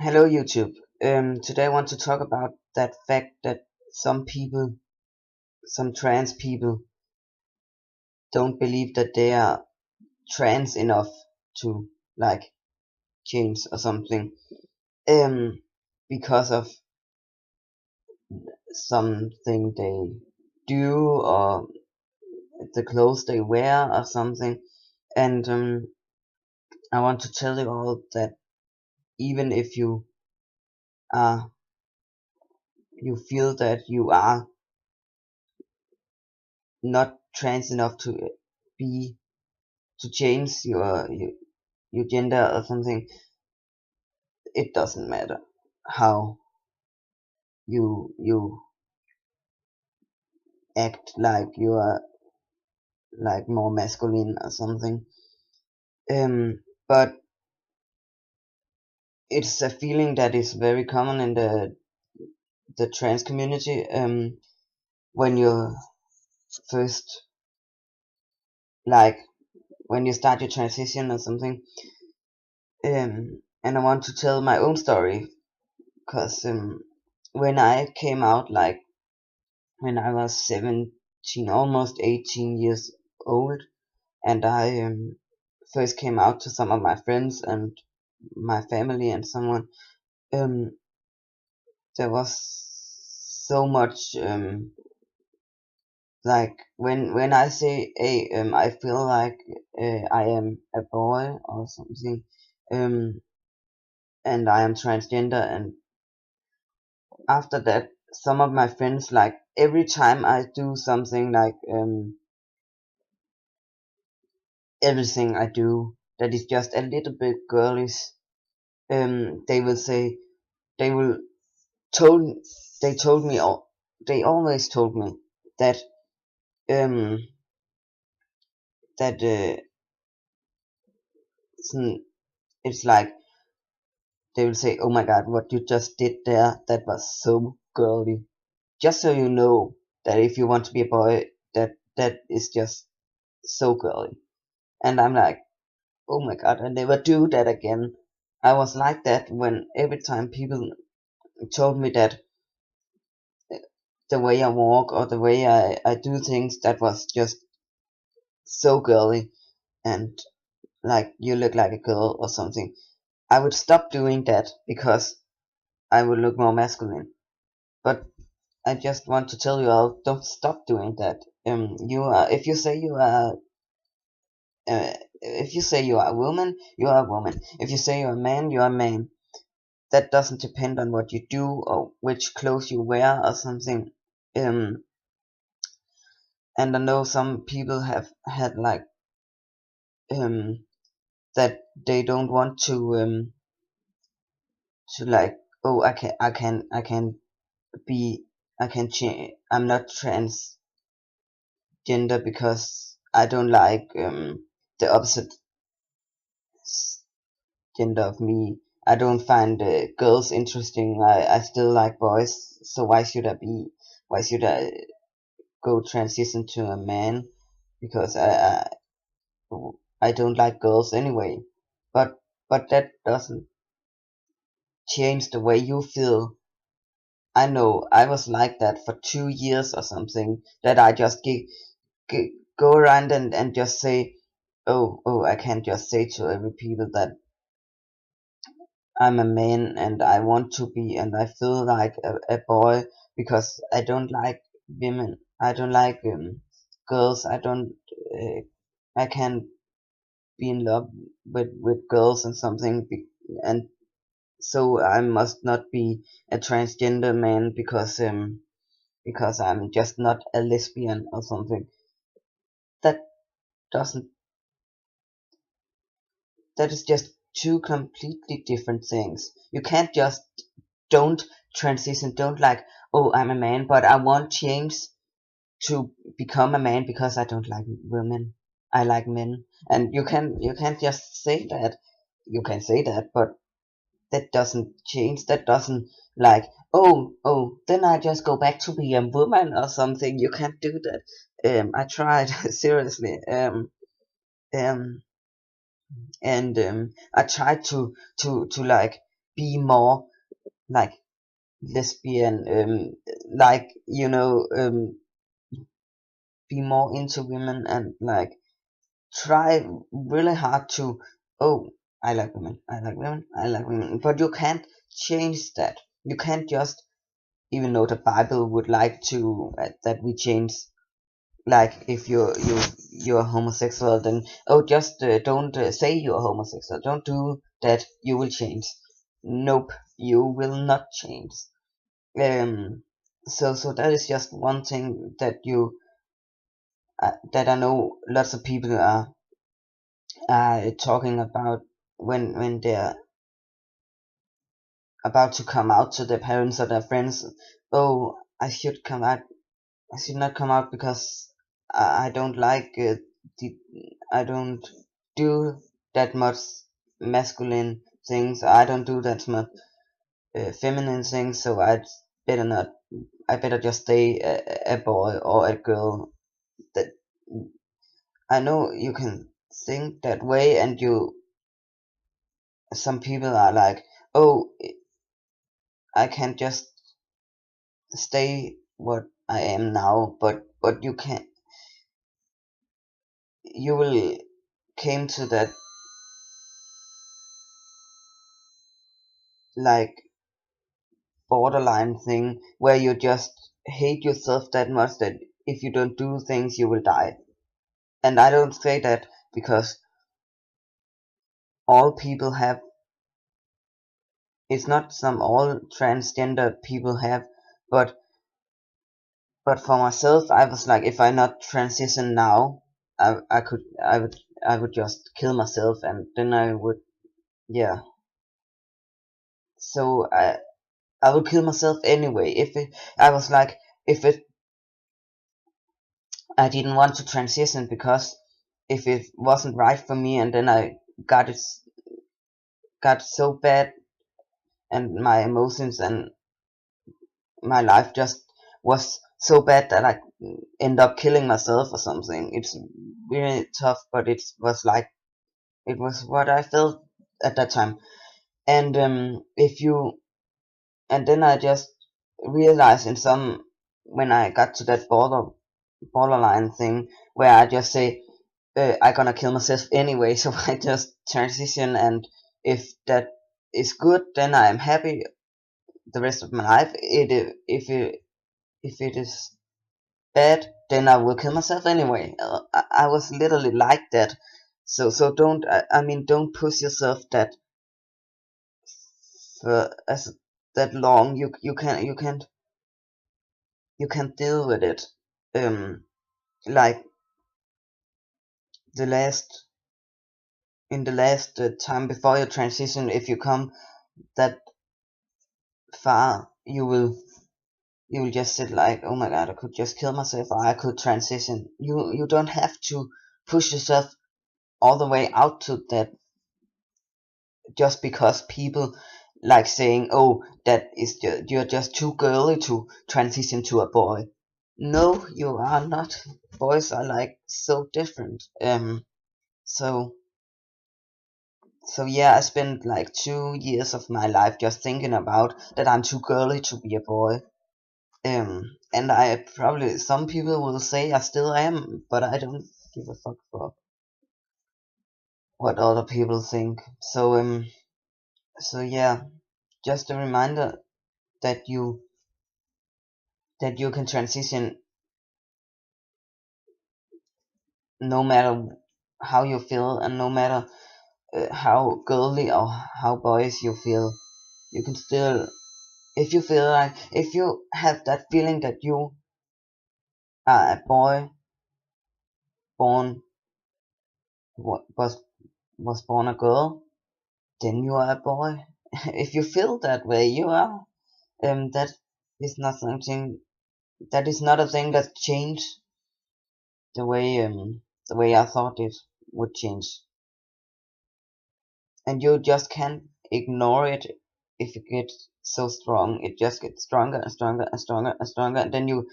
Hello YouTube. Today I want to talk about that fact that some people, some trans people, don't believe that they are trans enough to like change or something. Because of something they do or the clothes they wear or something. And I want to tell you all that even if are you feel that you are not trans enough to be to change your gender or something, it doesn't matter how you act like you are like more masculine or something. But it's a feeling that is very common in the trans community. When you first like when you start your transition or something. And I want to tell my own story because when I came out, like when I was 17, almost 18 years old, and I first came out to some of my friends and my family and someone, um, there was so much like when I say, hey, I feel like I am a boy or something, um, and I am transgender, and after that, some of my friends, like every time I do something like everything I do that is just a little bit girlish, they will say they will told they told me all they always told me that um that it's, it's like they will say, oh my god, what you just did there, that was so girly. Just so you know that if you want to be a boy, that is just so girly. And I'm like, oh my god, I never do that again. I was like that when every time people told me that the way I walk or the way I do things, that was just so girly and like you look like a girl or something. I would stop doing that because I would look more masculine. But I just want to tell you all, don't stop doing that. You are, if you say you are a woman, you are a woman. If you say you're a man, you're a man. That doesn't depend on what you do or which clothes you wear or something. Um, and I know some people have had like um that they don't want to like, oh, I can be I can change. I'm not transgender because I don't like the opposite gender of me. I don't find girls interesting. I still like boys. So why should I go transition to a man? Because I don't like girls anyway. But that doesn't change the way you feel. I know I was like that for 2 years or something. That I just go around and just say, oh, I can't just say to every people that I'm a man and I want to be and I feel like a boy because I don't like women. I don't like girls. Uh, I can't be in love with girls and something. And so I must not be a transgender man because I'm just not a lesbian or something. That doesn't that is just two completely different things. You can't just don't transition, don't like, oh, I'm a man, but I want change to become a man because I don't like women. I like men. And you can't just say that. You can say that, but that doesn't change. That doesn't like, oh, then I just go back to be a woman or something. You can't do that. I tried seriously. Um, and I tried to like be more like lesbian, like be more into women, and like try really hard to, oh, I like women, I like women, I like women, but you can't change that. You can't just, even though the Bible would like to that we change, like if you're homosexual, then oh, just don't say you're homosexual, don't do that, you will change. Nope, you will not change. So that is just one thing that you that I know lots of people are talking about when they're about to come out to their parents or their friends. Oh, I should not come out because I don't like the I don't do that much masculine things. I don't do that much feminine things. So better not. I better just stay a boy or a girl. That I know you can think that way, and you some people are like, oh, I can just stay what I am now, but you can't. You will came to that like borderline thing where you just hate yourself that much that if you don't do things you will die. And I don't say that because all people have, it's not some all transgender people have, but for myself I was like, if I not transition now, I would just kill myself, and then I would, yeah. So I would kill myself anyway if it, I was like, if it, I didn't want to transition because if it wasn't right for me, and then I got it got so bad, and my emotions and my life just was so bad that I end up killing myself or something. It's really tough, but it was like, it was what I felt at that time. And if you, and then I just realized in some, when I got to that borderline thing where I just say, I gonna kill myself anyway, so I just transition, and if that is good, then I am happy the rest of my life. If it is bad, then I will kill myself anyway. I was literally like that. So don't, I mean, don't push yourself that as that long. You can deal with it. Um, like the last in the last time before your transition, if you come that far, you will just sit like, oh my god, I could just kill myself, or I could transition. You don't have to push yourself all the way out to that just because people like saying, oh, that is you're just too girly to transition to a boy. No, you are not. Boys are like so different. So so yeah, I spent like 2 years of my life just thinking about that I'm too girly to be a boy. And I probably, some people will say I still am, but I don't give a fuck for what other people think. So yeah, just a reminder that you can transition no matter how you feel, and no matter how girly or how boyish you feel. You can still, if you feel like, if you have that feeling that you are a boy born was born a girl, then you are a boy. If you feel that way, you are. That is not something. That is not a thing that changed the way I thought it would change. And you just can't ignore it. If it gets so strong, it just gets stronger and stronger and stronger and stronger. And then you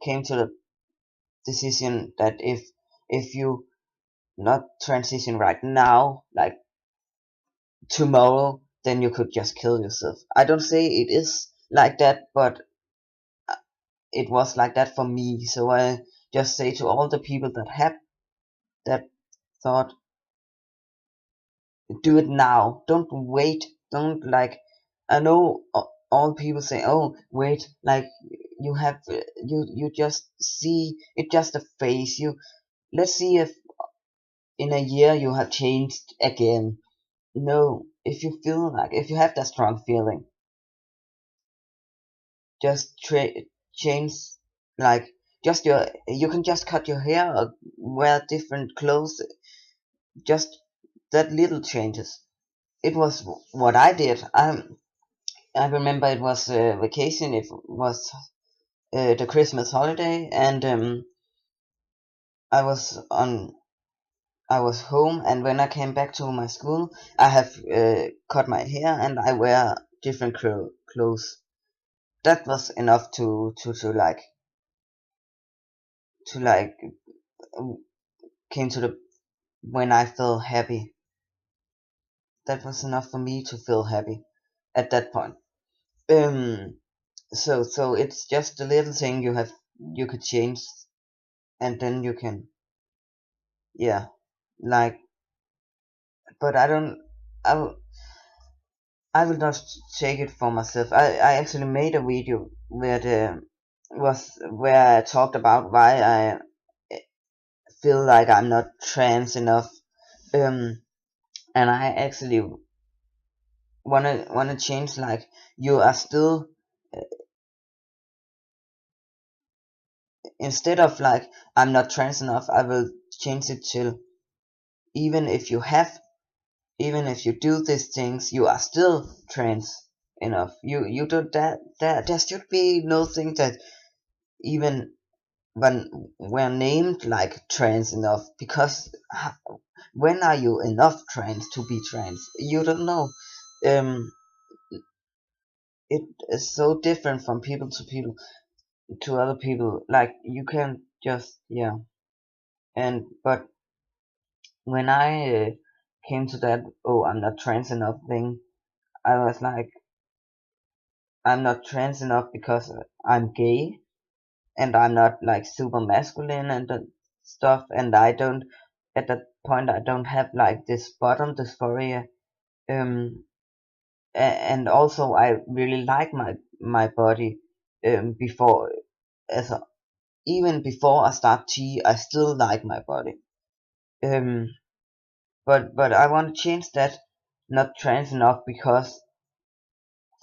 came to the decision that if you not transition right now, like tomorrow, then you could just kill yourself. I don't say it is like that, but it was like that for me. So I just say to all the people that have that thought, do it now. Don't wait. Don't like. I know all people say, oh, wait, like you have you just see it just a phase. You let's see if in a year you have changed again. No, if you feel like if you have that strong feeling, just change like just your you can just cut your hair or wear different clothes, just that little changes. It was what I did. I remember it was vacation. It was the Christmas holiday, and I was on. I was home, and when I came back to my school, I have cut my hair and I wear different clothes. That was enough to like came to the when I felt happy. That was enough for me to feel happy at that point. Um, so it's just a little thing you could change, and then you can, yeah, like. But I don't. I will. I will not take it for myself. I actually made a video where where I talked about why I feel like I'm not trans enough. Um, and I actually wanna change. Like you are still instead of like I'm not trans enough, I will change it to even if you have even if you do these things, you are still trans enough. You don't that there should be no thing that even when we're named like trans enough because when are you enough trans to be trans? You don't know. Um, it is so different from people to people to other people. Like you can just yeah. And but when I came to that, oh, I'm not trans enough thing, I was like, I'm not trans enough because I'm gay and I'm not like super masculine and that stuff, and I don't at that point I don't have like this bottom dysphoria. Um, and also I really like my body. Before as a, even before I start T, I still like my body. Um, but I want to change that. Not trans enough because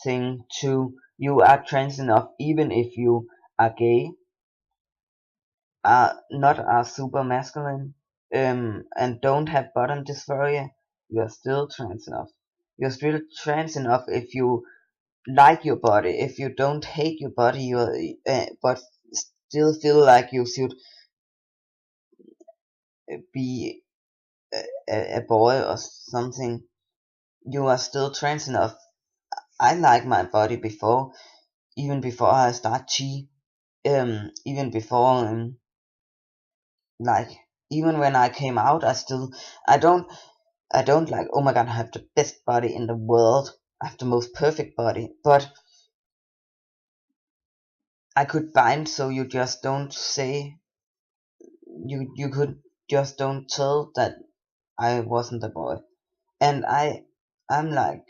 thing to you are trans enough even if you are gay, are not are super masculine, and don't have bottom dysphoria, you are still trans enough. You're still trans enough if you like your body. If you don't hate your body, you are, but still feel like you should be a boy or something. You are still trans enough. I like my body before, even before I start chi. Even before like even when I came out, I don't I don't like, oh my god, I have the best body in the world. I have the most perfect body. But I could bind so you just don't say, you could just don't tell that I wasn't a boy. And I'm like,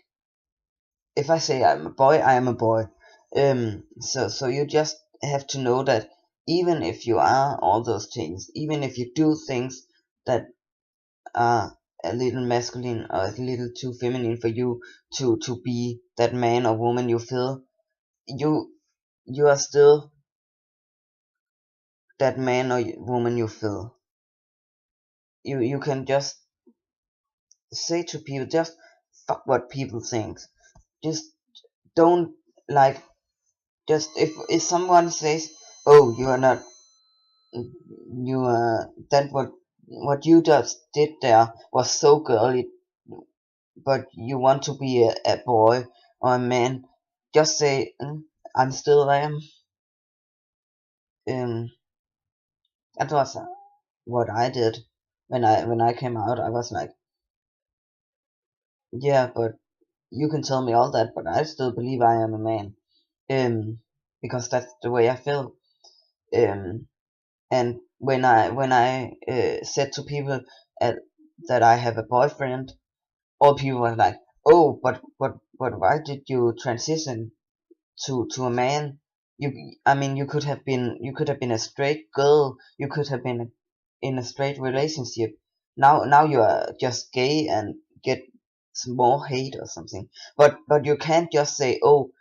if I say I'm a boy, I am a boy. So you just have to know that even if you are all those things, even if you do things that are a little masculine or a little too feminine for you to be that man or woman you feel, you you are still that man or woman you feel. You can just say to people, just fuck what people think. Just don't like just if someone says, oh, you are not you that what you just did there was so girly, but you want to be a boy or a man, just say, I'm still am. Um, that was what I did when I came out. I was like, yeah, but you can tell me all that, but I still believe I am a man. Um, because that's the way I feel. Um, and when I said to people at, that I have a boyfriend, all people were like, "Oh, but why did you transition to a man? I mean, you could have been a straight girl. You could have been in a straight relationship. Now you are just gay and get some more hate or something. But you can't just say, oh,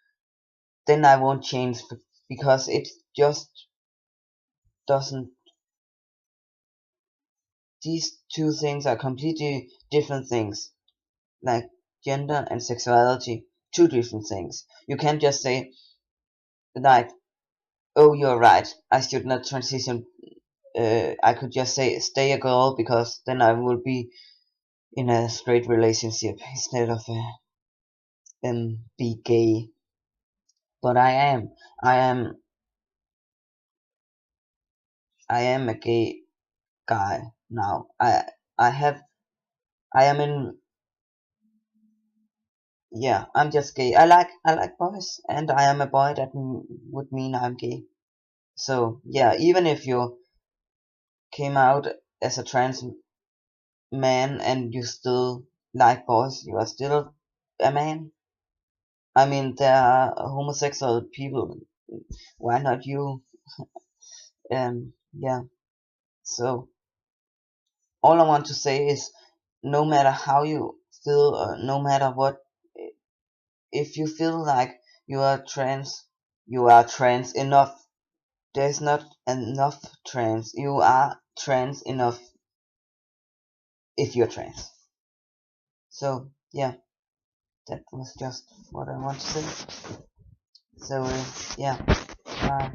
then I won't change because it just doesn't. These two things are completely different things, like gender and sexuality, two different things. You can't just say like, oh, you're right, I should not transition. I could just say stay a girl because then I will be in a straight relationship instead of be gay. But I am, I am a gay guy now. I have, I am in, yeah, I'm just gay. I like boys, and I am a boy. That would mean I'm gay. So yeah, even if you came out as a trans man and you still like boys, you are still a man. I mean, there are homosexual people. Why not you? Yeah. So all I want to say is, no matter how you feel, no matter what, if you feel like you are trans enough. There's not enough trans. You are trans enough if you're trans. So yeah, that was just what I want to say. So yeah, bye.